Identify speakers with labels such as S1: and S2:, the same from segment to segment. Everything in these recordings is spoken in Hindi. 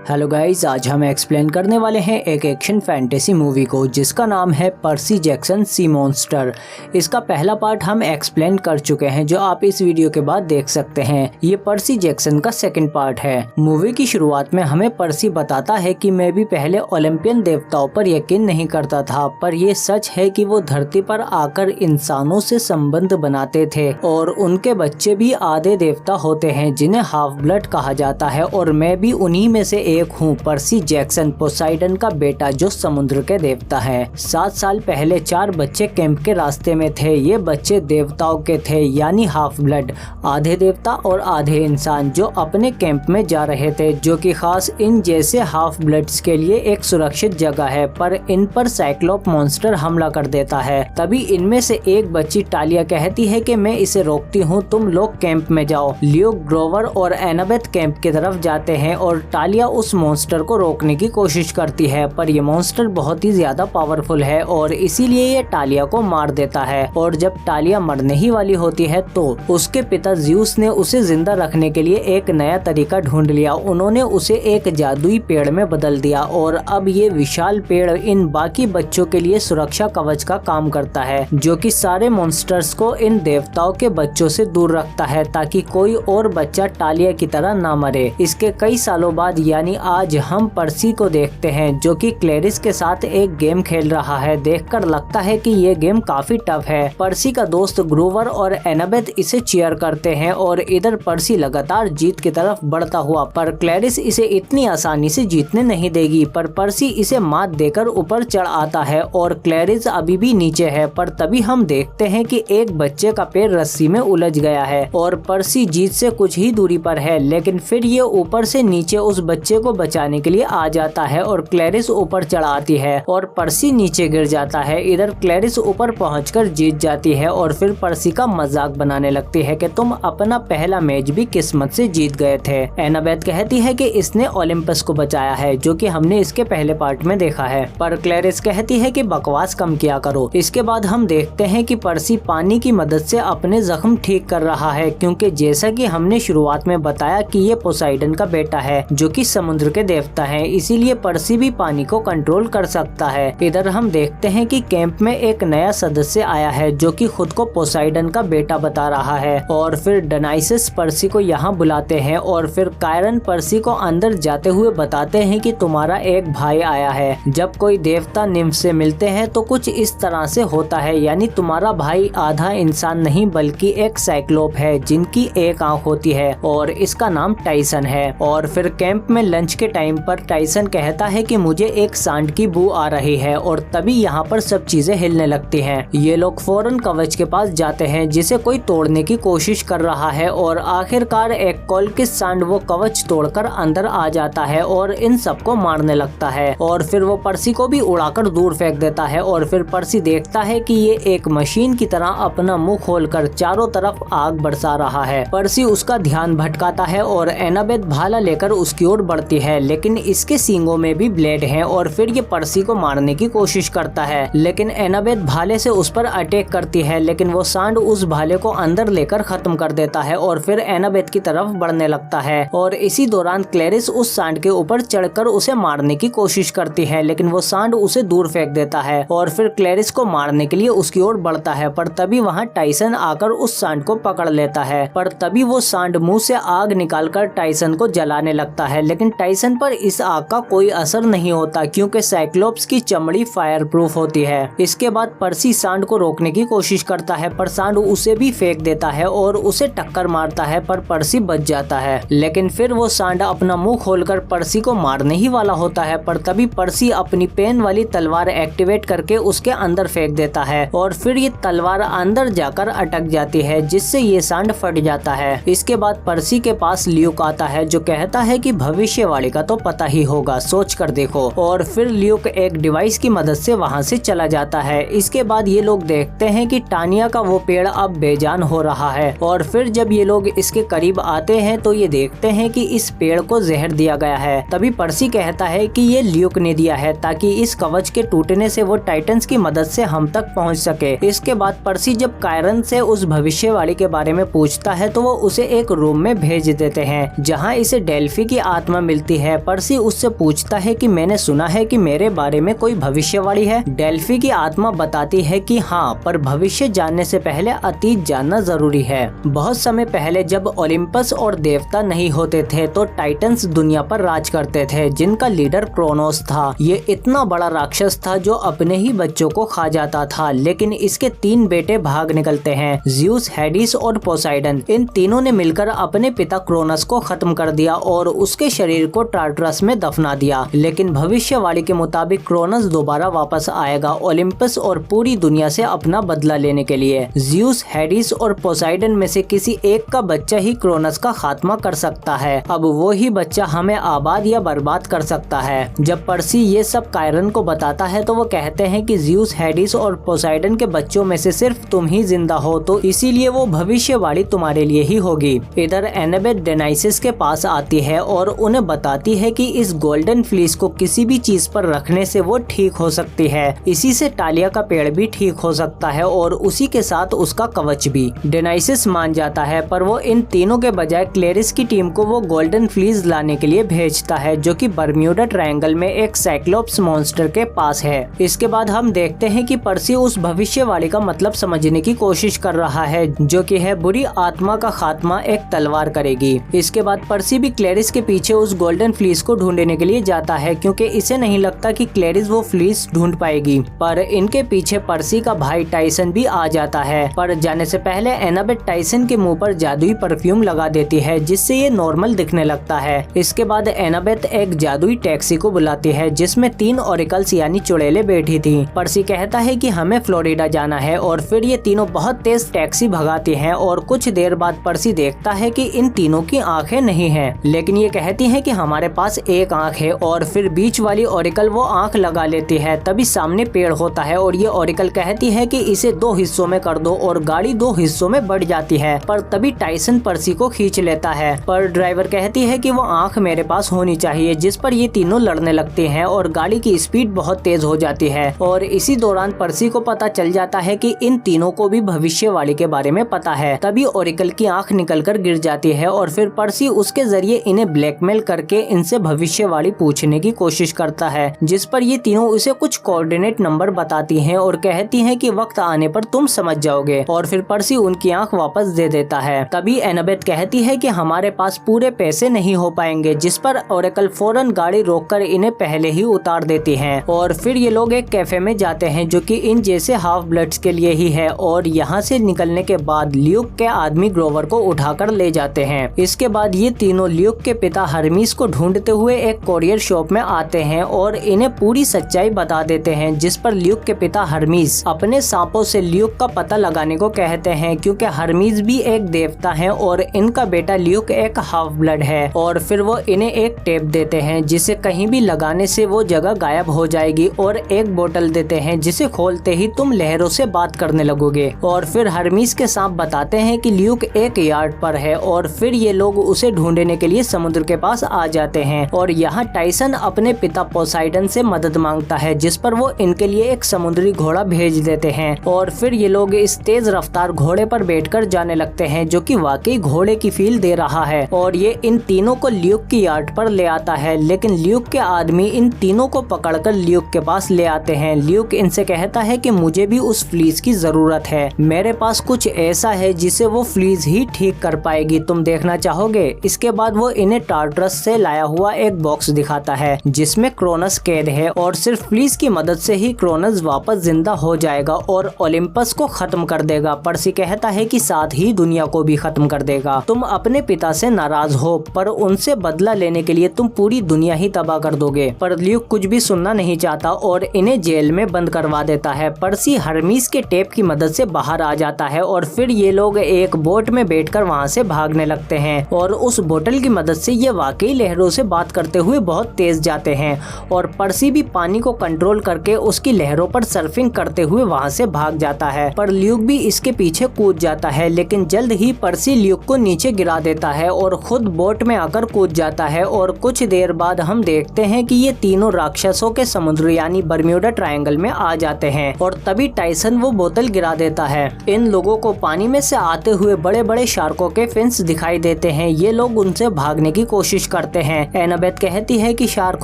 S1: हेलो गाइस, आज हम एक्सप्लेन करने वाले हैं एक एक्शन फैंटेसी मूवी को जिसका नाम है पर्सी जैक्सन सी मॉन्स्टर। इसका पहला पार्ट हम एक्सप्लेन कर चुके हैं जो आप इस वीडियो के बाद देख सकते हैं। ये पर्सी जैक्सन का सेकंड पार्ट है। मूवी की शुरुआत में हमें पर्सी बताता है कि मैं भी पहले ओलंपियन देवताओं पर यकीन नहीं करता था, पर ये सच है कि वो धरती पर आकर इंसानों से संबंध बनाते थे और उनके बच्चे भी आधे देवता होते हैं जिन्हें हाफ ब्लड कहा जाता है, और मैं भी उन्हीं में से एक हूँ। पर्सी जैक्सन पोसाइडन का बेटा जो समुद्र के देवता है। 7 साल पहले 4 बच्चे कैंप के रास्ते में थे। ये बच्चे देवताओं के थे, यानी हाफ ब्लड, आधे देवता और आधे इंसान, जो अपने कैंप में जा रहे थे, जो कि खास इन जैसे हाफ ब्लड्स के लिए एक सुरक्षित जगह है। पर इन पर साइक्लोप मॉन्स्टर हमला कर देता है। तभी इनमें से एक बच्ची टालिया कहती है कि मैं इसे रोकती हूँ, तुम लोग कैंप में जाओ। लियो, ग्रोवर और एनाबेथ कैंप की तरफ जाते हैं और टालिया उस मॉन्स्टर को रोकने की कोशिश करती है, पर ये मॉन्स्टर बहुत ही ज्यादा पावरफुल है और इसीलिए ये टालिया को मार देता है। और जब टालिया मरने ही वाली होती है तो उसके पिता ज़्यूस ने उसे जिंदा रखने के लिए एक नया तरीका ढूंढ लिया। उन्होंने उसे एक जादुई पेड़ में बदल दिया और अब ये विशाल पेड़ इन बाकी बच्चों के लिए सुरक्षा कवच का काम करता है, जो कि सारे मॉन्स्टर्स को इन देवताओं के बच्चों से दूर रखता है ताकि कोई और बच्चा टालिया की तरह ना मरे। इसके कई सालों बाद यानी आज हम पर्सी को देखते हैं जो कि क्लेरिस के साथ एक गेम खेल रहा है। देखकर लगता है कि ये गेम काफी टफ है। पर्सी का दोस्त ग्रोवर और एनाबेथ इसे चीयर करते हैं और इधर पर्सी लगातार जीत की तरफ बढ़ता हुआ, पर क्लेरिस इसे इतनी आसानी से जीतने नहीं देगी। पर पर्सी इसे मात देकर ऊपर चढ़ आता है और क्लेरिस अभी भी नीचे है। पर तभी हम देखते हैं कि एक बच्चे का पैर रस्सी में उलझ गया है और पर्सी जीत से कुछ ही दूरी पर है, लेकिन फिर ये ऊपर से नीचे उस बच्चे को बचाने के लिए आ जाता है और क्लेरिस ऊपर चढ़ आती है और पर्सी नीचे गिर जाता है। इधर क्लेरिस ऊपर पहुंचकर जीत जाती है और फिर पर्सी का मजाक बनाने लगती है कि तुम अपना पहला मैच भी किस्मत से जीत गए थे। एनाबेथ कहती है कि इसने ओलंपस को बचाया है, जो कि हमने इसके पहले पार्ट में देखा है, पर क्लेरिस कहती है कि बकवास कम किया करो। इसके बाद हम देखते हैं कि पर्सी पानी की मदद से अपने जख्म ठीक कर रहा है, क्योंकि जैसा कि हमने शुरुआत में बताया कि ये पोसाइडन का बेटा है जो कि समुद्र के देवता है, इसीलिए पर्सी भी पानी को कंट्रोल कर सकता है। इधर हम देखते हैं कि कैंप में एक नया सदस्य आया है जो कि खुद को पोसाइडन का बेटा बता रहा है, और फिर डनाइसिस पर्सी को यहाँ बुलाते हैं और फिर कायरन पर्सी को अंदर जाते हुए बताते हैं कि तुम्हारा एक भाई आया है। जब कोई देवता निम्फ से मिलते हैं तो कुछ इस तरह से होता है, यानी तुम्हारा भाई आधा इंसान नहीं बल्कि एक साइक्लोप है जिनकी एक आंख होती है और इसका नाम टाइसन है। और फिर कैंप में लंच के टाइम पर टाइसन कहता है कि मुझे एक सांड की बू आ रही है, और तभी यहाँ पर सब चीजें हिलने लगती हैं। ये लोग फौरन कवच के पास जाते हैं जिसे कोई तोड़ने की कोशिश कर रहा है, और आखिरकार एक कोलकिस सांड वो कवच तोड़कर अंदर आ जाता है और इन सबको मारने लगता है। और फिर वो पर्सी को भी उड़ाकर दूर फेंक देता है और फिर पर्सी देखता है कि ये एक मशीन की तरह अपना मुंह खोलकर चारों तरफ आग बरसा रहा है। पर्सी उसका ध्यान भटकाता है और एनाबेथ भाला लेकर उसकी ओर बढ़ती है, लेकिन इसके सींगों में भी ब्लेड हैं और फिर ये पर्सी को मारने की कोशिश करता है, लेकिन एनाबेथ भाले से उस पर अटैक करती है, लेकिन वो सांड उस भाले को अंदर लेकर खत्म कर देता है और फिर एनाबेथ की तरफ बढ़ने लगता है। और इसी दौरान क्लेरिस उस सांड के ऊपर चढ़कर उसे मारने की कोशिश करती है, लेकिन वो सांड उसे दूर फेंक देता है और फिर क्लेरिस को मारने के लिए उसकी ओर बढ़ता है, पर तभी वहाँ टाइसन आकर उस सांड को पकड़ लेता है। पर तभी वो सांड मुंह से आग निकालकर टाइसन को जलाने लगता है, लेकिन टाइसन पर इस आग का कोई असर नहीं होता क्योंकि साइक्लोप्स की चमड़ी फायर प्रूफ होती है। इसके बाद पर्सी सांड को रोकने की कोशिश करता है, पर सांड उसे भी फेंक देता है और उसे टक्कर मारता है, पर पर्सी बच जाता है। लेकिन फिर वो सांड अपना मुंह खोलकर पर्सी को मारने ही वाला होता है, पर तभी पर्सी अपनी पेन वाली तलवार एक्टिवेट करके उसके अंदर फेंक देता है और फिर ये तलवार अंदर जाकर अटक जाती है, जिससे ये सांड फट जाता है। इसके बाद पर्सी के पास ल्यूक आता है जो कहता है कि भविष्यवाणी का तो पता ही होगा, सोच कर देखो। और फिर ल्यूक एक डिवाइस की मदद से वहाँ से चला जाता है। इसके बाद ये लोग देखते हैं कि टानिया का वो पेड़ अब बेजान हो रहा है, और फिर जब ये लोग इसके करीब आते हैं तो ये देखते हैं कि इस पेड़ को जहर दिया गया है। तभी पर्सी कहता है कि ये ल्यूक ने दिया है ताकि इस कवच के टूटने से वो टाइटन्स की मदद से हम तक पहुँच सके। इसके बाद पर्सी जब कायरन से उस भविष्यवाणी के बारे में पूछता है तो वो उसे एक रूम में भेज देते हैं जहाँ इसे डेल्फी की आत्मा मिलती है। पर्सी उससे पूछता है कि मैंने सुना है कि मेरे बारे में कोई भविष्यवाणी है। डेल्फी की आत्मा बताती है कि हाँ, पर भविष्य जानने से पहले अतीत जानना जरूरी है। बहुत समय पहले जब ओलिम्पस और देवता नहीं होते थे तो टाइटन्स दुनिया पर राज करते थे, जिनका लीडर क्रोनोस था। ये इतना बड़ा राक्षस था जो अपने ही बच्चों को खा जाता था, लेकिन इसके 3 बेटे भाग निकलते हैं, ज़्यूस, हेडिस और पोसाइडन। इन तीनों ने मिलकर अपने पिता क्रोनस को खत्म कर दिया और उसके शरीर को टार्टरस में दफना दिया। लेकिन भविष्यवाणी के मुताबिक क्रोनस दोबारा वापस आएगा ओलिम्पस और पूरी दुनिया से अपना बदला लेने के लिए। ज़्यूस, हेडिस और पोसाइडन में से किसी एक का बच्चा ही क्रोनस का खात्मा कर सकता है। अब वो ही बच्चा हमें आबाद या बर्बाद कर सकता है। जब पर्सी ये सब कायरन को बताता है तो वो कहते हैं कि ज़्यूस, हेडिस और पोसाइडन के बच्चों में से सिर्फ तुम ही जिंदा हो, तो इसीलिए वो भविष्यवाणी तुम्हारे लिए ही होगी। इधर एनाबेथ डेनाइसिस के पास आती है और उन्हें बताती है कि इस गोल्डन फ्लीस को किसी भी चीज पर रखने से वो ठीक हो सकती है। इसी से टालिया का पेड़ भी ठीक हो सकता है और उसी के साथ उसका कवच भी। डेनाइसिस मान जाता है, पर वो इन तीनों के बजाय क्लेरिस की टीम को वो गोल्डन फ्लीस लाने के लिए भेजता है, जो कि बर्म्यूडा ट्रायंगल में एक साइक्लोप्स मॉन्स्टर के पास है। इसके बाद हम देखते हैं कि पर्सी उस भविष्यवाणी का मतलब समझने की कोशिश कर रहा है, जो कि है बुरी आत्मा का खात्मा एक तलवार करेगी। इसके बाद पर्सी भी क्लेरिस के पीछे उस गोल्डन फ्लीस को ढूंढने के लिए जाता है, क्योंकि इसे नहीं लगता कि क्लेरिस वो फ्लीस ढूंढ पाएगी। पर इनके पीछे पर्सी का भाई टाइसन भी आ जाता है। पर जाने से पहले एनाबेथ टाइसन के मुंह पर जादुई परफ्यूम लगा देती है, जिससे ये नॉर्मल दिखने लगता है। इसके बाद एनाबेथ एक जादुई टैक्सी को बुलाती है, जिसमें 3 ओरेकल्स यानी चुड़ैलें बैठी थी। पर्सी कहता है कि हमें फ्लोरिडा जाना है और फिर ये तीनों बहुत तेज टैक्सी भगाती हैं और कुछ देर बाद पर्सी देखता है कि इन तीनों की आंखें नहीं हैं, लेकिन ये कहती हैं कि हमारे पास एक आंख है। और फिर बीच वाली ओरेकल वो आंख लगा लेती है। तभी सामने पेड़ होता है और ये ओरेकल कहती है कि इसे 2 हिस्सों में कर दो और गाड़ी 2 हिस्सों में बढ़ जाती है। पर तभी टाइसन पर्सी को खींच लेता है, पर ड्राइवर कहती है कि वो आंख मेरे पास होनी चाहिए, जिस पर ये तीनों लड़ने लगते हैं और गाड़ी की स्पीड बहुत तेज हो जाती है। और इसी दौरान पर्सी को पता चल जाता है कि इन तीनों को भी भविष्यवाणी के बारे में पता है। तभी ओरेकल की आंख निकलकर गिर जाती है और फिर पर्सी उसके जरिए इन्हें ब्लैकमेल करके इनसे भविष्यवाणी पूछने की कोशिश करता है, जिस पर ये तीनों उसे कुछ कोऑर्डिनेट नंबर बताती हैं और कहती हैं कि वक्त आने पर तुम समझ जाओगे। और फिर पर्सी उनकी आंख वापस दे देता है। तभी एनाबेथ कहती है कि हमारे पास पूरे पैसे नहीं हो पाएंगे, जिस पर ओरेकल फौरन गाड़ी रोककर इन्हें पहले ही उतार देती हैं। और फिर ये लोग एक कैफे में जाते हैं, जो कि इन जैसे हाफ ब्लड्स के लिए ही है। और यहाँ से निकलने के बाद ल्यूक के आदमी ग्रोवर को उठाकर ले जाते हैं। इसके बाद ये तीनों ल्यूक के पिता हर्मीस को ढूंढते हुए एक कोरियर शॉप में आते हैं और इन्हें पूरी सच्चाई बता देते हैं, जिस पर ल्यूक के पिता हर्मीस अपने सांपों से ल्यूक का पता लगाने को कहते हैं, क्योंकि हर्मीस भी एक देवता है और इनका बेटा ल्यूक एक हाफ ब्लड है। और फिर वो इन्हें एक टेप देते हैं, जिसे कहीं भी लगाने से वो जगह गायब हो जाएगी, और एक बोतल देते हैं जिसे खोलते ही तुम लहरों से बात करने लगोगे। और फिर हर्मीस के सांप बताते हैं कि ल्यूक एक यार्ड पर है। और फिर ये लोग उसे ढूंढने के लिए समुद्र के पास आ जाते हैं। और यहाँ टाइसन अपने पिता पोसाइडन से मदद मांगता है, जिस पर वो इनके लिए एक समुद्री घोड़ा भेज देते हैं। और फिर ये लोग इस तेज रफ्तार घोड़े पर बैठकर जाने लगते हैं, जो कि वाकई घोड़े की फील दे रहा है। और ये इन तीनों को ल्यूक की यार्ड पर ले आता है, लेकिन ल्यूक के आदमी इन तीनों को पकड़कर ल्यूक के पास ले आते हैं। ल्यूक इनसे कहता है कि मुझे भी उस फ्लीस की जरूरत है, मेरे पास कुछ ऐसा है जिसे वो फ्लीस ही ठीक कर पाएगी, तुम देखना चाहोगे? इसके बाद वो इन्हें टार्टरस से लाया हुआ एक बॉक्स दिखाता है, जिसमें क्रोनस कैद है। और सिर्फ फ्लीस की मदद से ही क्रोनस वापस जिंदा हो जाएगा और ओलिम्पस को खत्म कर देगा। पर्सी कहता है कि साथ ही दुनिया को भी खत्म कर देगा। तुम अपने पिता से नाराज हो, पर उनसे बदला लेने के लिए तुम पूरी दुनिया ही तबाह कर दोगे। पर ल्यूक कुछ भी सुनना नहीं चाहता और इन्हें जेल में बंद करवा देता है। पर्सी हर्मीस के टेप की मदद से बाहर आ जाता है और फिर ये लोग एक बोट में बैठकर वहाँ से भागने लगते हैं। और उस बोतल की मदद से ये वाकई लहरों से बात करते हुए बहुत तेज जाते हैं। और पर्सी भी पानी को कंट्रोल करके उसकी लहरों पर सर्फिंग करते हुए वहाँ से भाग जाता है। पर ल्यूक भी इसके पीछे कूद जाता है, लेकिन जल्द ही पर्सी ल्यूक को नीचे गिरा देता है और खुद बोट में आकर कूद जाता है। और कुछ देर बाद हम देखते हैं कि ये तीनों राक्षसों के समुद्र यानी बर्म्यूडा ट्रायंगल में आ जाते हैं। और तभी टाइसन वो बोतल गिरा देता है। इन लोगों को पानी में से आते हुए बड़े बड़े शार्कों के फिन्स दिखाई देते हैं। ये लोग उनसे भागने की कोशिश करते हैं। एनाबेथ कहती है कि शार्क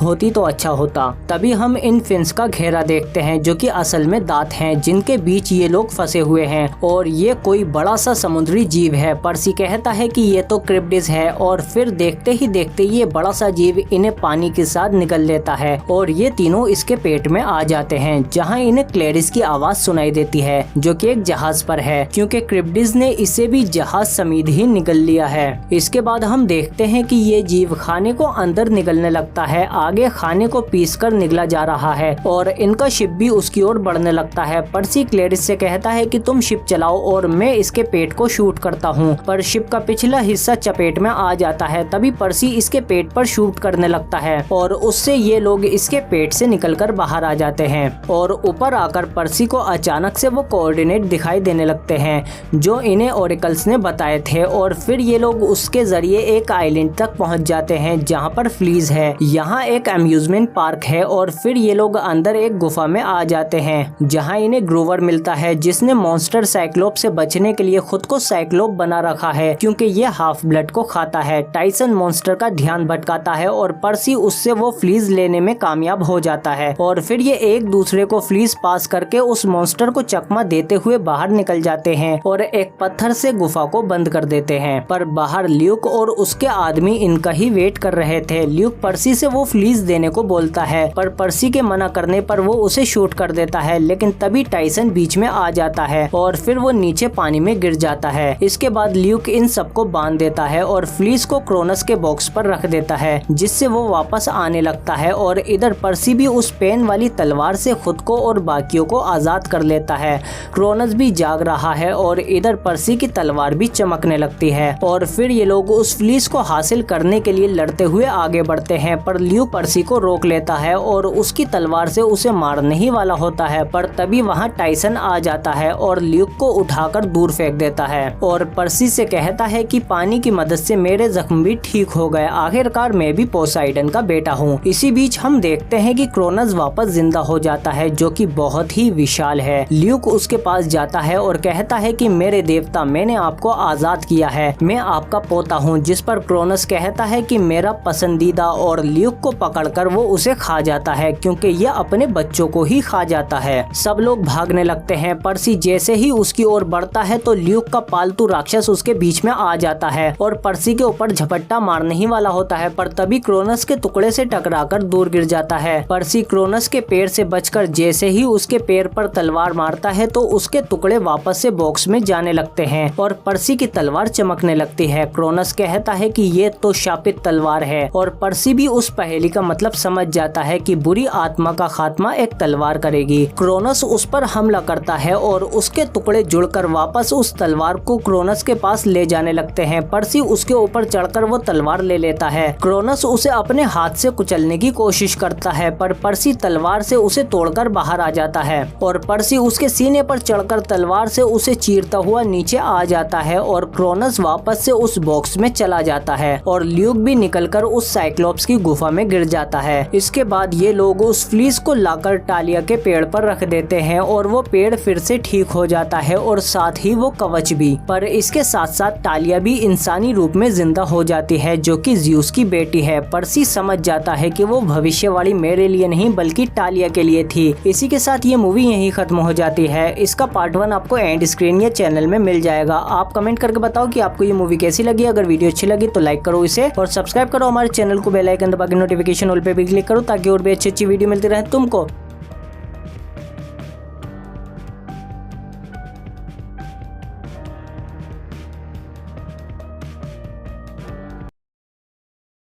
S1: होती तो अच्छा होता। तभी हम इन फिन्स का घेरा देखते हैं जो कि असल में दांत हैं जिनके बीच ये लोग फंसे हुए हैं और ये कोई बड़ा सा समुद्री जीव है। पर्सी कहता है कि ये तो क्रिप्टिस है और फिर देखते ही देखते ये बड़ा सा जीव इन्हें पानी के साथ निगल लेता है और ये तीनों इसके पेट में आ जाते हैं, जहां इन्हें क्लैरिस की आवाज सुनाई देती है जो कि एक जहाज पर है, क्योंकि क्रिप्टिस ने इसे भी जहाज समेत ही निगल लिया है। इसके बाद हम देखते हैं कि ये जीव खाने को अंदर निगलने लगता है, आगे खाने को पीसकर निगला जा रहा है और इनका शिप भी उसकी ओर बढ़ने लगता है। पर्सी क्लैरिस से कहता है कि तुम शिप चलाओ और मैं इसके पेट को शूट करता हूँ, पर शिप का पिछला हिस्सा चपेट में आ जाता है। तभी पर्सी इसके पेट पर शूट करने लगता है और उससे ये लोग इसके पेट से निकलकर बाहर आ जाते हैं और ऊपर आकर पर्सी को अचानक से वो कोऑर्डिनेट दिखाई देने लगते हैं जो इन्हें ओरेकल्स ने बताए थे और फिर ये लोग उसके जरिए एक आइलैंड तक पहुंच जाते हैं जहां पर फ्लीज है। यहाँ एक अम्यूजमेंट पार्क है और फिर ये लोग अंदर एक गुफा में आ जाते हैं जहां इन्हें ग्रोवर मिलता है जिसने मॉन्स्टर साइक्लोप से बचने के लिए खुद को साइक्लोप बना रखा है क्योंकि ये हाफ ब्लड को खाता है। टाइसन मॉन्स्टर का ध्यान भटकाता है और पर्सी उससे वो फ्लीज लेने में कामयाब हो जाता है और फिर ये एक दूसरे को फ्लीज पास करके उस मॉन्स्टर को चकमा देते हुए बाहर निकल जाते हैं और एक पत्थर से गुफा को बंद कर देते हैं। पर बाहर ल्यूक और उसके आदमी इनका ही वेट कर रहे थे। ल्यूक पर्सी से वो फ्लीज देने को बोलता है पर पर्सी के मना करने पर वो उसे शूट कर देता है, लेकिन तभी टाइसन बीच में आ जाता है और फिर वो नीचे पानी में गिर जाता है। इसके बाद ल्यूक इन सबको बांध देता है और फ्लीज को क्रोनस के बॉक्स पर रख देता है जिससे वो वापस आने लगता है और इधर पर्सी भी उस पेन वाली तलवार से खुद को और बाकियों को आजाद कर लेता है। क्रोनस भी जाग रहा है और इधर पर्सी की तलवार भी चमकने लगती है और फिर ये लोग उस फ्लीज को हासिल करने के लिए लड़ते हुए आगे बढ़ते हैं, पर ल्यू पर्सी को रोक लेता है और उसकी तलवार से उसे मारने ही वाला होता है। पर तभी वहाँ टाइसन आ जाता है और ल्यूक को उठाकर दूर फेंक देता है और पर्सी से कहता है कि पानी की मदद से मेरे जख्म भी ठीक हो गए, आखिरकार मैं भी पोसाइडन का बेटा हूँ। इसी बीच हम देखते हैं कि क्रोनस वापस जिंदा हो जाता है जो कि बहुत ही विशाल है। ल्यूक उसके पास जाता है और कहता है कि मेरे देवता, मैंने आपको आजाद किया है, मैं आपका पोता हूँ। जिस पर क्रोनस कहता है कि मेरा पसंदीदा, और ल्यूक को पकड़कर वो उसे खा जाता है क्योंकि यह अपने बच्चों को ही खा जाता है। सब लोग भागने लगते हैं। पर्सी जैसे ही उसकी ओर बढ़ता है तो ल्यूक का पालतू राक्षस उसके बीच में आ जाता है और पर्सी के ऊपर झपट्टा मारने ही वाला होता है, पर तभी क्रोनस के टुकड़े से टकराकर दूर गिर जाता है। पर्सी क्रोनस के पैर से बचकर जैसे ही उसके पैर पर तलवार मारता है तो उसके टुकड़े वापस से बॉक्स में जाने लगते हैं और पर्सी की तलवार चमकने लगती है। क्रोनस कहता है कि ये तो शापित तलवार है और पर्सी भी उस पहेली का मतलब समझ जाता है कि बुरी आत्मा का खात्मा एक तलवार करेगी। क्रोनस उस पर हमला करता है और उसके टुकड़े जुड़कर वापस उस तलवार को क्रोनस के पास ले जाने लगते हैं। पर्सी उसके ऊपर चढ़कर वो तलवार ले लेता है। क्रोनस उसे अपने हाथ से कुचलने की कोशिश करता है पर पर्सी तलवार से उसे तोड़कर बाहर आ जाता है और पर्सी उसके सीने पर चढ़कर तलवार से उसे चीरता हुआ नीचे आ जाता है और क्रोनस वापस से उस बॉक्स में चला जाता है और ल्यूक भी निकलकर उस साइक्लोप्स की गुफा में गिर जाता है। इसके बाद ये लोग उस फ्लीस को लाकर टालिया के पेड़ पर रख देते हैं और वो पेड़ फिर से ठीक हो जाता है और साथ ही वो कवच भी। पर इसके साथ साथ टालिया भी इंसानी रूप में जिंदा हो जाती है जो कि ज़्यूस की बेटी है। पर्सी समझ जाता है कि वो भविष्यवाणी मेरे लिए नहीं बल्कि टालिया के लिए थी। इसी के साथ ये मूवी यहीं खत्म हो जाती है। इसका पार्ट 1 आपको एंड स्क्रीन या चैनल में मिल जाएगा। आप कमेंट करके बताओ कि आपको ये मूवी कैसी लगी। अगर वीडियो अच्छी लगी तो लाइक करो इसे और सब्सक्राइब करो हमारे चैनल को, बेल आइकन दबा के नोटिफिकेशन ऑल पे भी क्लिक करो ताकि और भी अच्छी वीडियो मिलती रहे तुमको।